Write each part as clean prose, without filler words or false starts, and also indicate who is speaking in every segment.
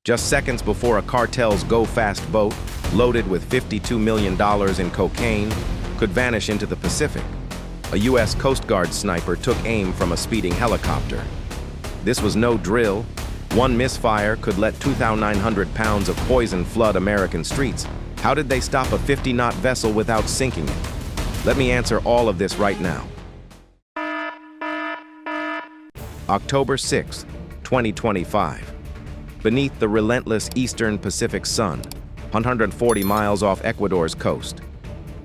Speaker 1: just seconds before a cartel's go-fast boat, loaded with $52 million in cocaine, could vanish into the Pacific. A U.S. Coast Guard sniper took aim from a speeding helicopter. This was no drill. One misfire could let 2,900 pounds of poison flood American streets. How did they stop a 50-knot vessel without sinking it? Let me answer all of this right now. October 6, 2025. Beneath the relentless eastern Pacific sun, 140 miles off Ecuador's coast,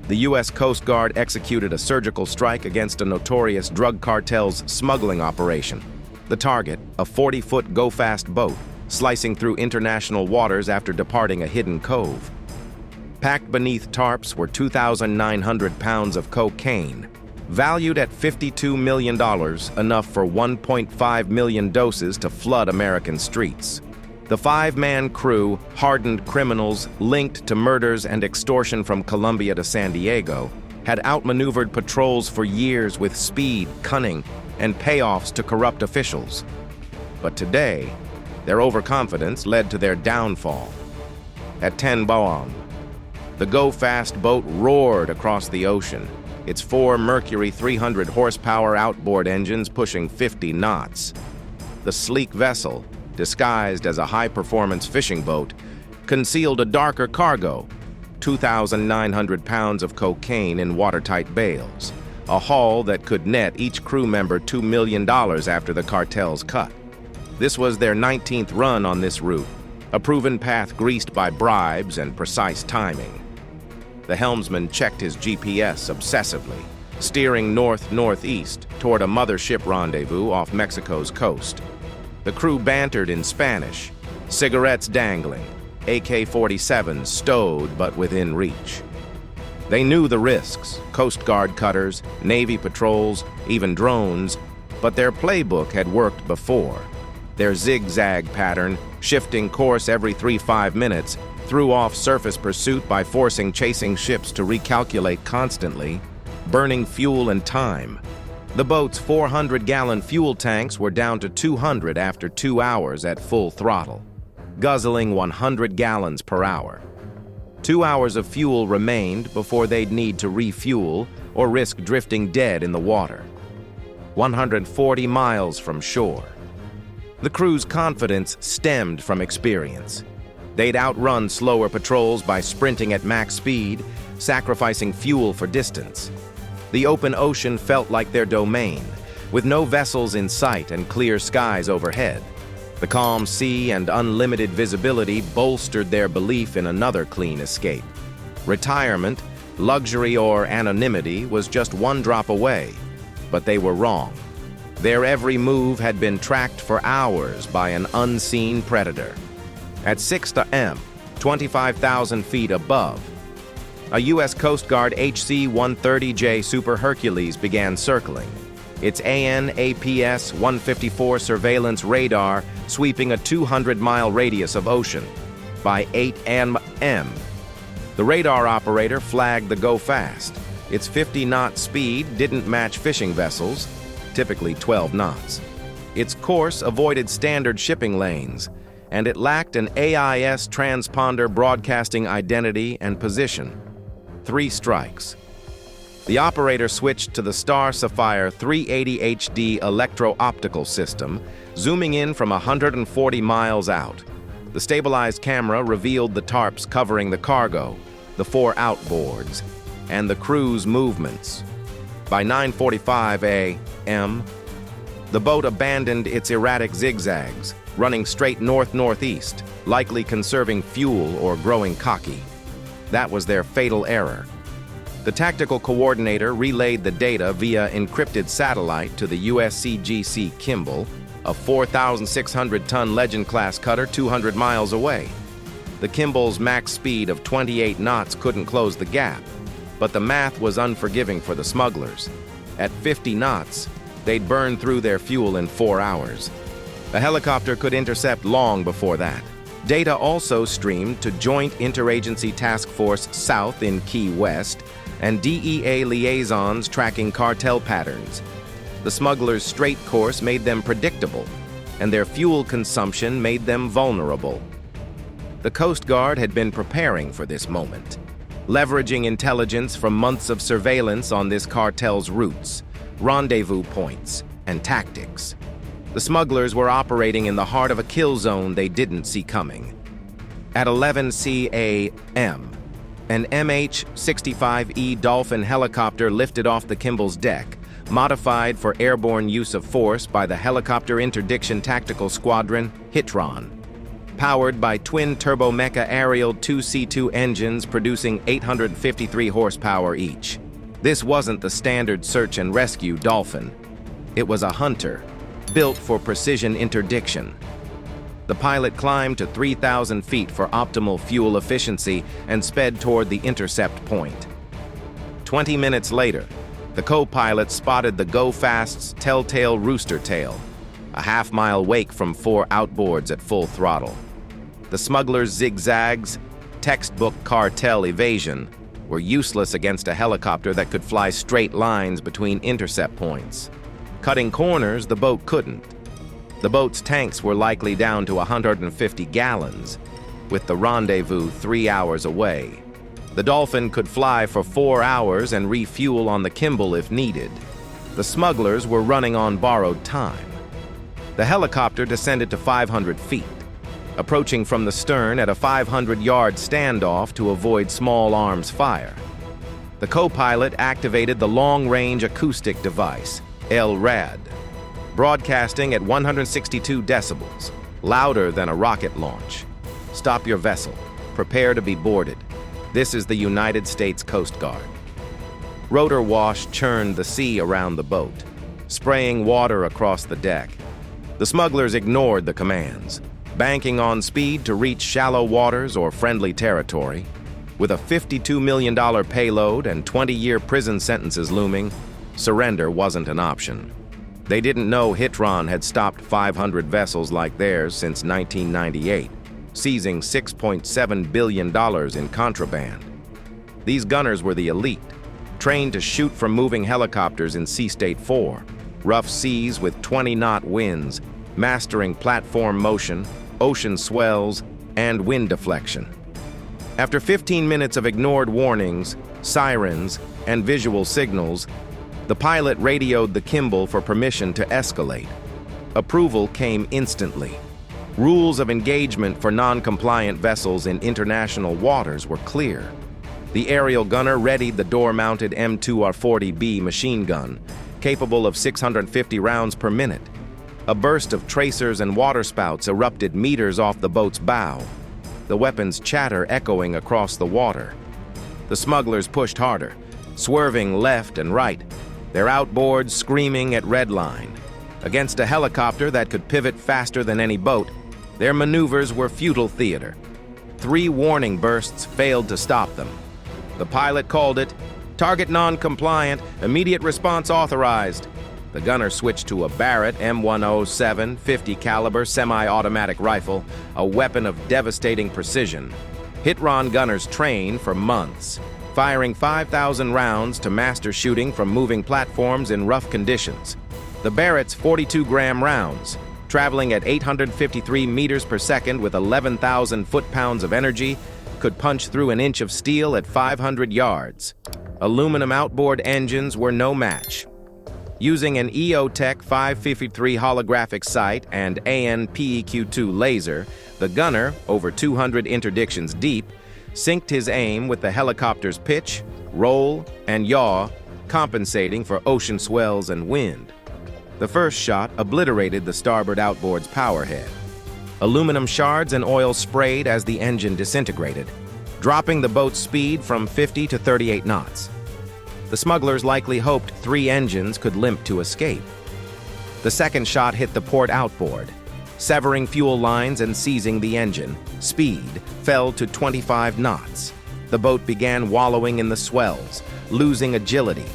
Speaker 1: the U.S. Coast Guard executed a surgical strike against a notorious drug cartel's smuggling operation. The target, a 40-foot go-fast boat, slicing through international waters after departing a hidden cove. Packed beneath tarps were 2,900 pounds of cocaine, valued at $52 million, enough for 1.5 million doses to flood American streets. The five-man crew, hardened criminals linked to murders and extortion from Colombia to San Diego, had outmaneuvered patrols for years with speed, cunning, and payoffs to corrupt officials. But today, their overconfidence led to their downfall. At 10 p.m., the go-fast boat roared across the ocean, its 4 Mercury 300 horsepower outboard engines pushing 50 knots. The sleek vessel, disguised as a high-performance fishing boat, concealed a darker cargo, 2,900 pounds of cocaine in watertight bales, a haul that could net each crew member $2 million after the cartel's cut. This was their 19th run on this route, a proven path greased by bribes and precise timing. The helmsman checked his GPS obsessively, steering north-northeast toward a mothership rendezvous off Mexico's coast. The crew bantered in Spanish, cigarettes dangling, AK-47s stowed but within reach. They knew the risks, Coast Guard cutters, Navy patrols, even drones, but their playbook had worked before. Their zigzag pattern, shifting course every 3-5 minutes, threw off surface pursuit by forcing chasing ships to recalculate constantly, burning fuel and time. The boat's 400-gallon fuel tanks were down to 200 after 2 hours at full throttle, guzzling 100 gallons per hour. 2 hours of fuel remained before they'd need to refuel or risk drifting dead in the water. 140 miles from shore. The crew's confidence stemmed from experience. They'd outrun slower patrols by sprinting at max speed, sacrificing fuel for distance. The open ocean felt like their domain, with no vessels in sight and clear skies overhead. The calm sea and unlimited visibility bolstered their belief in another clean escape. Retirement, luxury, or anonymity was just one drop away, but they were wrong. Their every move had been tracked for hours by an unseen predator. At 6 a.m., 25,000 feet above, a U.S. Coast Guard HC-130J Super Hercules began circling, its AN/APS-154 surveillance radar sweeping a 200-mile radius of ocean. By 8 a.m., the radar operator flagged the go-fast. Its 50-knot speed didn't match fishing vessels, typically 12 knots. Its course avoided standard shipping lanes, and it lacked an AIS transponder broadcasting identity and position. 3 strikes. The operator switched to the Star Sapphire 380 HD electro-optical system, zooming in from 140 miles out. The stabilized camera revealed the tarps covering the cargo, the 4 outboards, and the crew's movements. By 9:45 a.m., the boat abandoned its erratic zigzags, running straight north-northeast, likely conserving fuel or growing cocky. That was their fatal error. The tactical coordinator relayed the data via encrypted satellite to the USCGC Kimball, a 4,600-ton Legend-class cutter 200 miles away. The Kimball's max speed of 28 knots couldn't close the gap, but the math was unforgiving for the smugglers. At 50 knots, they'd burn through their fuel in 4 hours. A helicopter could intercept long before that. Data also streamed to Joint Interagency Task Force South in Key West and DEA liaisons tracking cartel patterns. The smugglers' straight course made them predictable, and their fuel consumption made them vulnerable. The Coast Guard had been preparing for this moment, leveraging intelligence from months of surveillance on this cartel's routes, rendezvous points, and tactics. The smugglers were operating in the heart of a kill zone they didn't see coming. At 11 a.m., an MH-65E Dolphin helicopter lifted off the Kimball's deck, modified for airborne use of force by the helicopter Interdiction Tactical Squadron, HITRON. Powered by twin turbomecha aerial 2C2 engines producing 853 horsepower each. This wasn't the standard search and rescue Dolphin. It was a hunter, built for precision interdiction. The pilot climbed to 3,000 feet for optimal fuel efficiency and sped toward the intercept point. 20 minutes later, the co-pilot spotted the Go-Fast's telltale rooster tail, a half-mile wake from 4 outboards at full throttle. The smugglers' zigzags, textbook cartel evasion, were useless against a helicopter that could fly straight lines between intercept points. Cutting corners, the boat couldn't. The boat's tanks were likely down to 150 gallons, with the rendezvous 3 hours away. The Dolphin could fly for 4 hours and refuel on the Kimball if needed. The smugglers were running on borrowed time. The helicopter descended to 500 feet, approaching from the stern at a 500-yard standoff to avoid small arms fire. The co-pilot activated the long-range acoustic device, LRAD, broadcasting at 162 decibels, louder than a rocket launch. Stop your vessel. Prepare to be boarded. This is the United States Coast Guard. Rotor wash churned the sea around the boat, spraying water across the deck. The smugglers ignored the commands, banking on speed to reach shallow waters or friendly territory. With a $52 million payload and 20-year prison sentences looming, surrender wasn't an option. They didn't know HITRON had stopped 500 vessels like theirs since 1998, seizing $6.7 billion in contraband. These gunners were the elite, trained to shoot from moving helicopters in Sea State 4, rough seas with 20-knot winds, mastering platform motion, ocean swells, and wind deflection. After 15 minutes of ignored warnings, sirens, and visual signals, the pilot radioed the Kimball for permission to escalate. Approval came instantly. Rules of engagement for non-compliant vessels in international waters were clear. The aerial gunner readied the door-mounted M2R40B machine gun, capable of 650 rounds per minute. A burst of tracers and waterspouts erupted meters off the boat's bow, the weapon's chatter echoing across the water. The smugglers pushed harder, swerving left and right, their outboards screaming at redline. Against a helicopter that could pivot faster than any boat, their maneuvers were futile theater. 3 warning bursts failed to stop them. The pilot called it, "Target non-compliant, immediate response authorized." The gunner switched to a Barrett M107 50 caliber semi-automatic rifle, a weapon of devastating precision. HITRON gunners train for months, firing 5,000 rounds to master shooting from moving platforms in rough conditions. The Barrett's 42-gram rounds, traveling at 853 meters per second with 11,000 foot-pounds of energy, could punch through an inch of steel at 500 yards. Aluminum outboard engines were no match. Using an EOTech 553 holographic sight and AN/PEQ-2 laser, the gunner, over 200 interdictions deep, synced his aim with the helicopter's pitch, roll, and yaw, compensating for ocean swells and wind. The first shot obliterated the starboard outboard's powerhead. Aluminum shards and oil sprayed as the engine disintegrated, dropping the boat's speed from 50 to 38 knots. The smugglers likely hoped 3 engines could limp to escape. The second shot hit the port outboard, severing fuel lines and seizing the engine. Speed fell to 25 knots. The boat began wallowing in the swells, losing agility.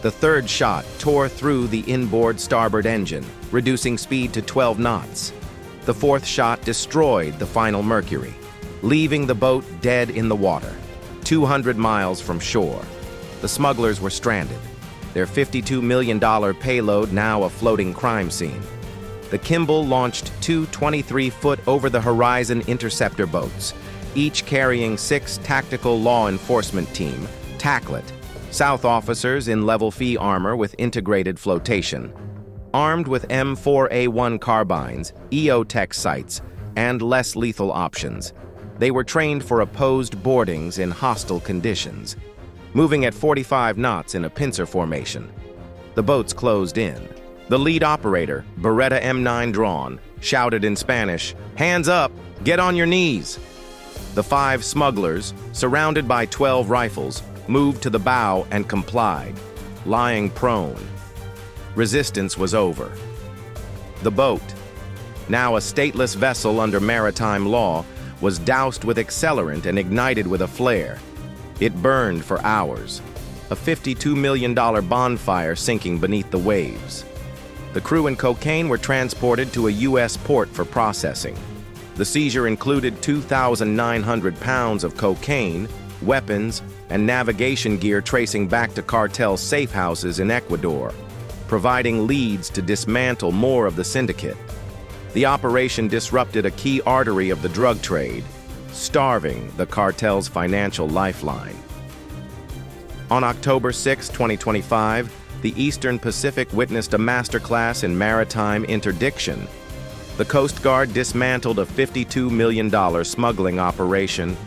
Speaker 1: The third shot tore through the inboard starboard engine, reducing speed to 12 knots. The fourth shot destroyed the final Mercury, leaving the boat dead in the water, 200 miles from shore. The smugglers were stranded, their $52 million payload now a floating crime scene. the Kimball launched two 23-foot over-the-horizon interceptor boats, each carrying 6 tactical law enforcement team, TAKEDOWN, South officers in level fee armor with integrated flotation. Armed with M4A1 carbines, EO-Tech sights, and less lethal options, they were trained for opposed boardings in hostile conditions, moving at 45 knots in a pincer formation. The boats closed in. The lead operator, Barrett M107, shouted in Spanish, "Hands up! Get on your knees!" The 5 smugglers, surrounded by 12 rifles, moved to the bow and complied, lying prone. Resistance was over. The boat, now a stateless vessel under maritime law, was doused with accelerant and ignited with a flare. It burned for hours, a $52 million bonfire sinking beneath the waves. The crew and cocaine were transported to a U.S. port for processing. The seizure included 2,900 pounds of cocaine, weapons, and navigation gear tracing back to Cartel safe houses in Ecuador, providing leads to dismantle more of the syndicate. The operation disrupted a key artery of the drug trade, starving the cartel's financial lifeline. On October 6, 2025, the Eastern Pacific witnessed a masterclass in maritime interdiction. The Coast Guard dismantled a $52 million smuggling operation,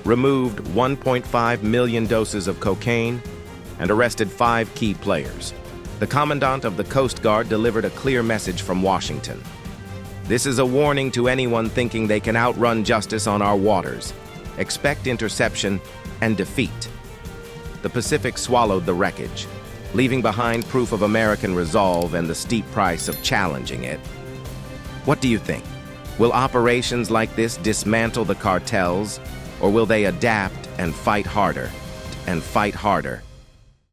Speaker 1: removed 1.5 million doses of cocaine, and arrested 5 key players. The Commandant of the Coast Guard delivered a clear message from Washington. "This is a warning to anyone thinking they can outrun justice on our waters. Expect interception and defeat." The Pacific swallowed the wreckage, leaving behind proof of American resolve and the steep price of challenging it. What do you think? Will operations like this dismantle the cartels, or will they adapt and fight harder,